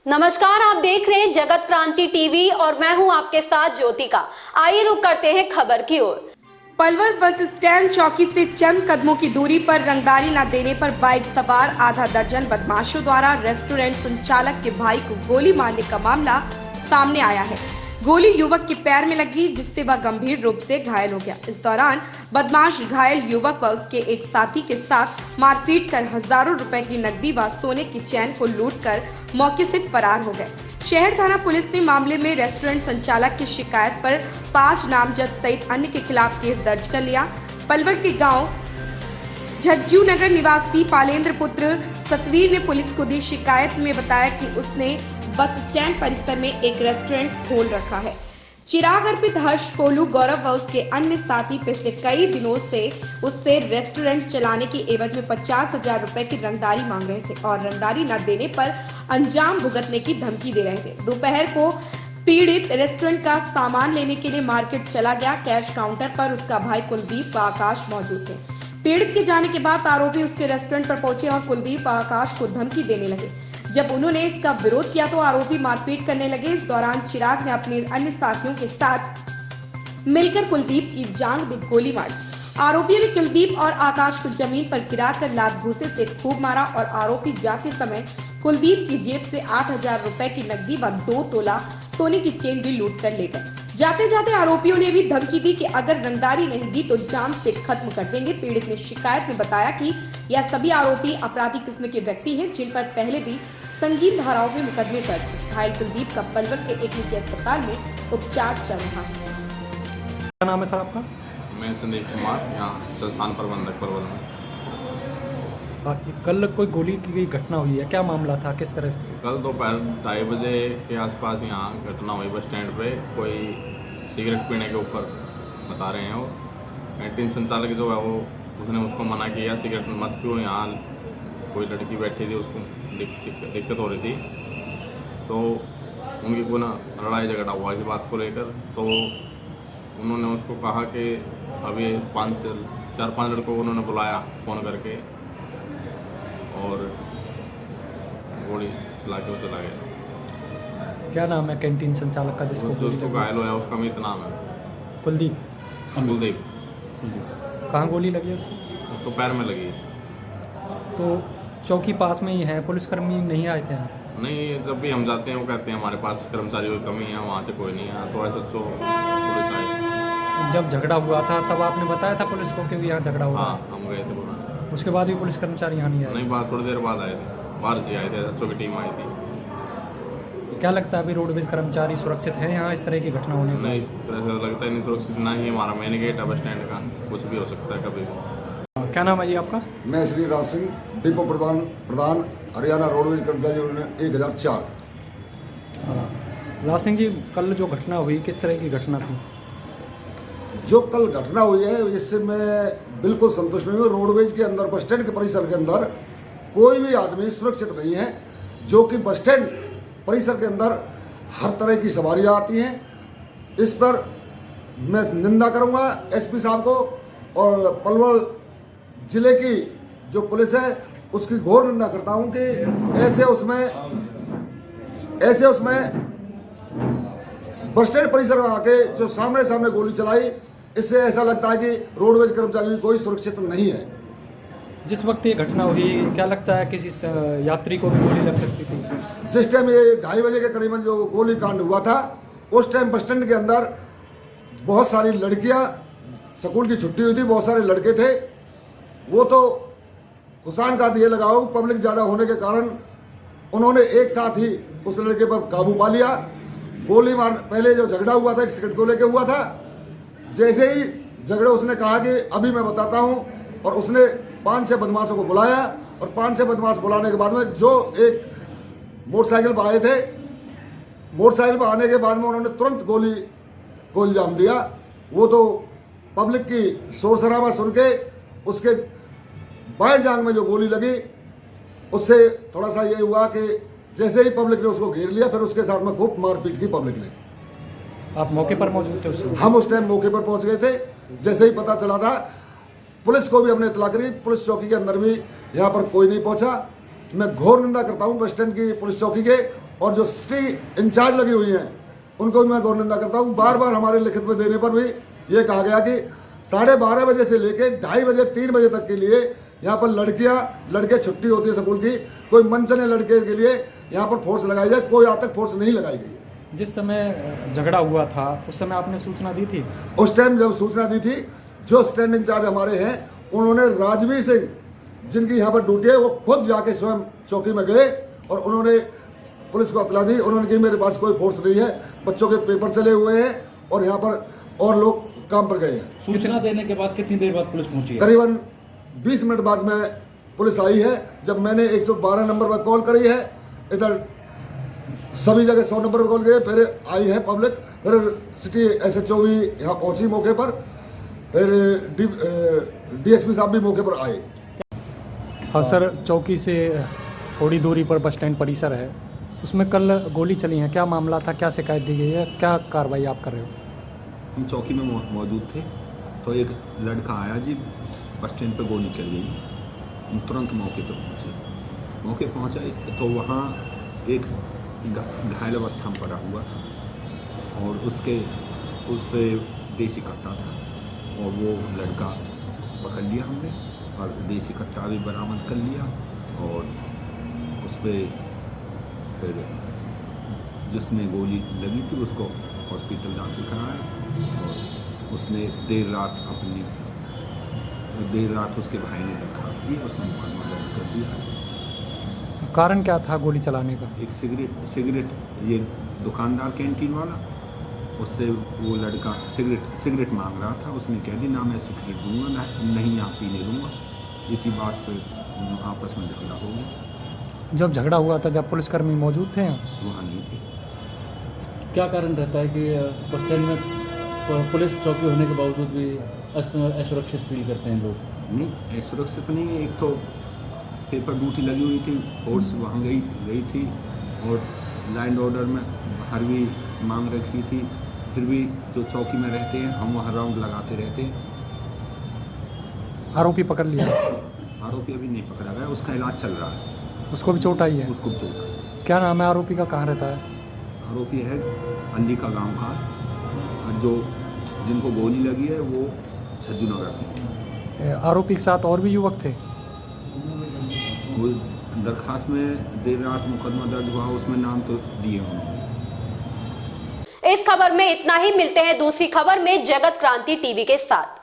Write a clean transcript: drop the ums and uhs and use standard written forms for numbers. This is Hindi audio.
नमस्कार, आप देख रहे हैं जगत क्रांति टीवी और मैं हूं आपके साथ ज्योतिका। आइए रुक करते हैं खबर की ओर। पलवल बस स्टैंड चौकी से चंद कदमों की दूरी पर रंगदारी न देने पर बाइक सवार आधा दर्जन बदमाशों द्वारा रेस्टोरेंट संचालक के भाई को गोली मारने का मामला सामने आया है। गोली युवक के पैर में लगी, जिससे वह गंभीर रूप से घायल हो गया। इस दौरान बदमाश घायल युवक व उसके एक साथी के साथ मारपीट कर हजारों रुपए की नकदी व सोने की चैन को लूटकर मौके से फरार हो गए। शहर थाना पुलिस ने मामले में रेस्टोरेंट संचालक की शिकायत पर 5 नामजद सहित अन्य के खिलाफ केस दर्ज कर लिया। पलवल के गांव झज्जू नगर निवासी पालेंद्र पुत्र सतवीर ने पुलिस को दी शिकायत में बताया कि उसने बस स्टैंड परिसर में एक रेस्टोरेंट खोल रखा है। चिराग अर्पित हर्ष कोलू गौरव व उसके अन्य साथी पिछले कई दिनों से उससे रेस्टोरेंट चलाने की एवज में 50,000 रुपए की रंगदारी मांग रहे थे और रंगदारी न देने पर अंजाम भुगतने की धमकी दे रहे थे। दोपहर को पीड़ित रेस्टोरेंट का सामान लेने के लिए मार्केट चला गया। कैश काउंटर पर उसका भाई कुलदीप व आकाश मौजूद थे। पीड़ित के जाने के बाद आरोपी उसके रेस्टोरेंट पर पहुंचे और कुलदीप व आकाश को धमकी देने लगे। जब उन्होंने इसका विरोध किया तो आरोपी मारपीट करने लगे। इस दौरान चिराग ने अपने अन्य साथियों के साथ मिलकर कुलदीप की जांघ में गोली मारी। आरोपियों ने कुलदीप और आकाश को जमीन पर गिराकर लात घूंसे से खूब मारा और आरोपी जाते समय कुलदीप की जेब से 8,000 रुपए की नकदी व 2 तोला सोने की चेन भी लूट कर ले गए। जाते जाते आरोपियों ने भी धमकी दी कि अगर रंगदारी नहीं दी तो जान से खत्म कर देंगे। पीड़ित ने शिकायत में बताया कि यह सभी आरोपी अपराधी किस्म के व्यक्ति हैं, जिन पर पहले भी संगीन धाराओं में मुकदमे दर्ज है। घायल कुलदीप का पलवल के एक निजी अस्पताल में उपचार चल रहा है। क्या नाम है सर आपका? मैं संदीप कुमार, यहाँ संस्थान प्रबंधक पलवल में। कल कोई गोली की घटना हुई है, क्या मामला था, किस तरह से? कल दोपहर 2:30 बजे के आसपास यहाँ घटना हुई बस स्टैंड पे। कोई सिगरेट पीने के ऊपर बता रहे हैं। वो कैंटीन संचालक जो है वो उसने उसको मना किया सिगरेट मत पियो। यहाँ कोई लड़की बैठी थी, उसको दिक्कत हो रही थी, तो उनकी कोई लड़ाई झगड़ा हुआ इस बात को लेकर। तो उन्होंने उसको कहा कि अभी 4-5 लड़कों को उन्होंने बुलाया फ़ोन करके और गोली चला के वो चला गया। क्या नाम है कैंटीन संचालक का जिसको गोली जिसको लगी? घायल हुआ उसका अमित नाम है। कुलदीप। कुलदीप। कहाँ गोली लगी है उसको? उसको पैर में लगी। तो चौकी पास में ही है, पुलिसकर्मी नहीं आए थे यहाँ? नहीं, जब भी हम जाते हैं वो कहते हैं हमारे पास कर्मचारियों की कमी है, वहाँ से कोई नहीं है। तो ऐसा तो पुलिस आई। जब झगड़ा हुआ था तब आपने बताया था पुलिस को कि भी यहाँ झगड़ा हुआ? हाँ, हम गए थे बुलाने। उसके बाद भी पुलिस कर्मचारी यहाँ नहीं आए? नहीं, बात थोड़ी देर बाद आए थे, बाहर से आए थे, SHO की टीम आई थी। क्या लगता है अभी रोडवेज कर्मचारी सुरक्षित हैं यहाँ इस तरह की घटना होने नहीं, इस तरह से लगता है नहीं सुरक्षित। ना ही हमारा मेन गेट है बस स्टैंड का, कुछ भी हो सकता है कभी भी। क्या नाम है जी आपका? मैं श्री राज सिंह, डिपो प्रधान हरियाणा रोडवेज कर्मचारी यूनियन 1004। राज सिंह जी, कल जो घटना हुई किस तरह की घटना थी? जो कल घटना हुई है इससे मैं बिल्कुल संतुष्ट नहीं हूँ। रोडवेज के अंदर बस स्टैंड के परिसर के अंदर कोई भी आदमी सुरक्षित नहीं है। जो कि बस स्टैंड परिसर के अंदर हर तरह की सवारियाँ आती हैं। इस पर मैं निंदा करूँगा SP साहब को, और पलवल जिले की जो पुलिस है उसकी घोर निंदा करता हूँ कि ऐसे उसमें बस स्टैंड परिसर में आके जो सामने गोली चलाई, इससे ऐसा लगता है कि रोडवेज कर्मचारी कोई सुरक्षित नहीं है। जिस वक्त ये घटना हुई क्या लगता है किसी यात्री को भी गोली लग सकती थी? जिस टाइम ये 2:30 बजे के करीबन जो गोली कांड हुआ था, उस टाइम बस स्टैंड के अंदर बहुत सारी लड़कियां, स्कूल की छुट्टी हुई थी, बहुत सारे लड़के थे। वो तो हुसैन का ये लगाओ पब्लिक ज़्यादा होने के कारण उन्होंने एक साथ ही उस लड़के पर काबू पा लिया। गोली मार पहले जो झगड़ा हुआ था एक सिगरेट को लेके हुआ था। जैसे ही झगड़े उसने कहा कि अभी मैं बताता हूँ, और उसने 5-6 बदमाशों को बुलाया, और 5-6 बदमाश बुलाने के बाद में जो एक मोटरसाइकिल पर आए थे, मोटरसाइकिल पर आने के बाद में उन्होंने तुरंत गोली को इल्जाम दिया। वो तो पब्लिक की शोर शराबा सुन के उसके बाएं जांघ में जो गोली लगी, उससे थोड़ा सा ये हुआ कि जैसे ही पब्लिक ने उसको घेर लिया, फिर उसके साथ में खूब मारपीट की पब्लिक ने। आप मौके पर मौजूद थे उस वक्त? हम उस टाइम मौके पर पहुंच गए थे। जैसे ही पता चला था, पुलिस को भी हमने इतला करी। पुलिस चौकी के अंदर भी यहाँ पर कोई नहीं पहुंचा। मैं घोर निंदा करता हूँ बस स्टैंड की पुलिस चौकी के और जो सिटी इंचार्ज लगी हुई हैं उनको भी मैं गौर निंदा करता हूँ। बार बार हमारे लिखित में देने पर भी ये कहा गया कि 12:30 बजे से लेके 2:30 बजे 3 बजे तक के लिए यहाँ पर लड़के छुट्टी होती है स्कूल की, कोई मनचले लड़के के लिए यहाँ पर फोर्स लगाई जाए, कोई आज तक फोर्स नहीं लगाई गई है। जिस समय झगड़ा हुआ था उस समय आपने सूचना दी थी? उस टाइम जब सूचना दी थी, जो स्टैंड इंचार्ज हमारे हैं उन्होंने राजवीर सिंह जिनकी यहाँ पर ड्यूटी है वो खुद जाके स्वयं चौकी में गए और उन्होंने पुलिस को इतला दी। उन्होंने कहा मेरे पास कोई फोर्स नहीं है, बच्चों के पेपर चले हुए हैं और यहाँ पर और लोग काम पर गए हैं। सूचना देने के बाद कितनी देर बाद पुलिस पहुंची है? करीबन 20 मिनट बाद में पुलिस आई है। जब मैंने 112 नंबर पर कॉल करी है, इधर सभी जगह 100 नंबर पर कॉल किए, फिर आई है पब्लिक, फिर सिटी SHO भी यहाँ पहुंची मौके पर, फिर DSP साहब भी मौके पर आए। हाँ सर, चौकी से थोड़ी दूरी पर बस स्टैंड परिसर है, उसमें कल गोली चली है, क्या मामला था, क्या शिकायत दी गई है, क्या कार्रवाई आप कर रहे हो? हम चौकी में मौजूद थे तो एक लड़का आया जी, बस स्टैंड पे गोली चल गई। हम तुरंत मौके पे पहुंचे तो वहाँ एक घायल अवस्था में पड़ा हुआ था और उस पर देसी कट्टा था और वो लड़का पकड़ लिया हमने और देसी कट्टा भी बरामद कर लिया और उस पर फिर जिसने गोली लगी थी उसको हॉस्पिटल दाखिल कराया और उसने देर रात उसके भाई ने दरखास्त दी, उसने मुकदमा दर्ज कर दिया। कारण क्या था गोली चलाने का? एक सिगरेट ये दुकानदार कैंटीन वाला, उससे वो लड़का सिगरेट मांग रहा था। उसने कह दी ना मैं सिगरेट दूंगा, नहीं यहाँ पीने दूंगा। इसी बात पे आपस में झगड़ा हो गया। जब झगड़ा हुआ था, जब पुलिसकर्मी मौजूद थे वहाँ नहीं थे। क्या कारण रहता है कि बस स्टैंड में पुलिस चौकी होने के बावजूद भी असुरक्षित फील करते हैं लोग? नहीं, असुरक्षित नहीं। एक तो पेपर ड्यूटी लगी हुई थी, फोर्स वहाँ गई थी और लैंड ऑर्डर में बाहर भी मांग रखी थी, फिर भी जो चौकी में रहते हैं हम वहाँ राउंड लगाते रहते हैं। आरोपी पकड़ लिया? आरोपी अभी नहीं पकड़ा गया, उसका इलाज चल रहा है। उसको भी चोट आई है? उसको भी चोट आई। क्या नाम है आरोपी का, कहाँ रहता है? आरोपी है अंडिका गांव का और जो जिनको गोली लगी है वो छज्जू नगर से। आरोपी के साथ और भी युवक थे? वो दरखास्त में देर रात मुकदमा दर्ज हुआ, उसमें नाम तो दिए उन्होंने। इस खबर में इतना ही। मिलते हैं दूसरी खबर में जगत क्रांति टीवी के साथ।